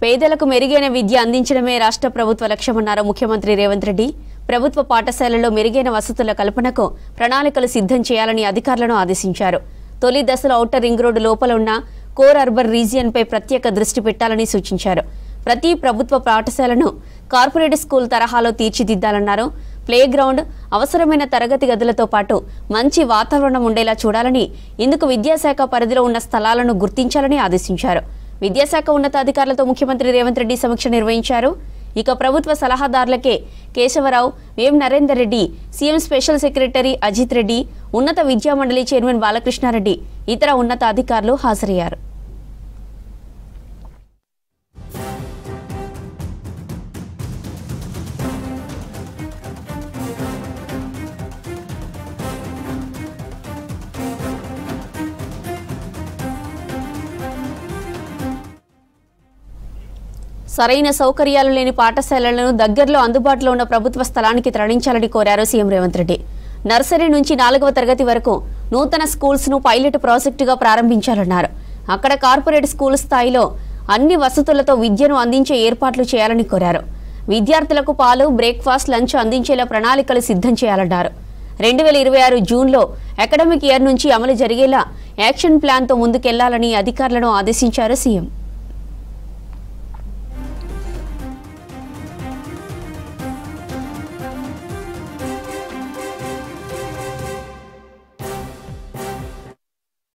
పేదలకు మెరుగైన విద్య అందించడమే రాష్ట్ర ప్రభుత్వ లక్ష్యమన్నారు ముఖ్యమంత్రి రేవంత్ రెడ్డి. ప్రభుత్వ పాఠశాలల్లో మెరుగైన వసతుల కల్పనకు ప్రణాళికలు సిద్ధం చేయాలని అధికారులను ఆదేశించారు. తొలి దశలో ఔటర్ రింగ్ రోడ్డు లోపల ఉన్న కోర్ అర్బన్ రీజియన్పై ప్రత్యేక దృష్టి పెట్టాలని సూచించారు. ప్రతి ప్రభుత్వ పాఠశాలను కార్పొరేట్ స్కూల్ తరహాలో తీర్చిదిద్దాలన్నారు. ప్లే గ్రౌండ్, అవసరమైన తరగతి గదులతో పాటు మంచి వాతావరణం ఉండేలా చూడాలని, ఇందుకు విద్యాశాఖ పరిధిలో ఉన్న స్థలాలను గుర్తించాలని ఆదేశించారు. విద్యాశాఖ ఉన్నతాధికారులతో ముఖ్యమంత్రి రేవంత్ రెడ్డి సమీక్ష నిర్వహించారు. ఇక ప్రభుత్వ సలహాదారులకే Keshava Rao, Vem Narender Reddy, CM special secretary Ajit Reddy, ఉన్నత విద్యామండలి చైర్మన్ బాలకృష్ణారెడ్డి, ఇతర ఉన్నతాధికారులు హాజరయ్యారు. సరైన సౌకర్యాలు లేని పాఠశాలలను దగ్గరలో అందుబాటులో ఉన్న ప్రభుత్వ స్థలానికి తరలించాలని కోరారు సీఎం రేవంత్ రెడ్డి. నర్సరీ నుంచి 4వ తరగతి వరకు నూతన స్కూల్స్ ను పైలట్ ప్రాజెక్టుగా ప్రారంభించాలన్నారు. అక్కడ కార్పొరేట్ స్కూల్ స్థాయిలో అన్ని వసతులతో విద్యను అందించే ఏర్పాట్లు చేయాలని కోరారు. విద్యార్థులకు పాలు, బ్రేక్ఫాస్ట్, లంచ్ అందించేలా ప్రణాళికలు సిద్ధం చేయాలన్నారు. 2026 జూన్లో అకాడమిక్ ఇయర్ నుంచి అమలు జరిగేలా యాక్షన్ ప్లాన్తో ముందుకెళ్లాలని అధికారులను ఆదేశించారు సీఎం.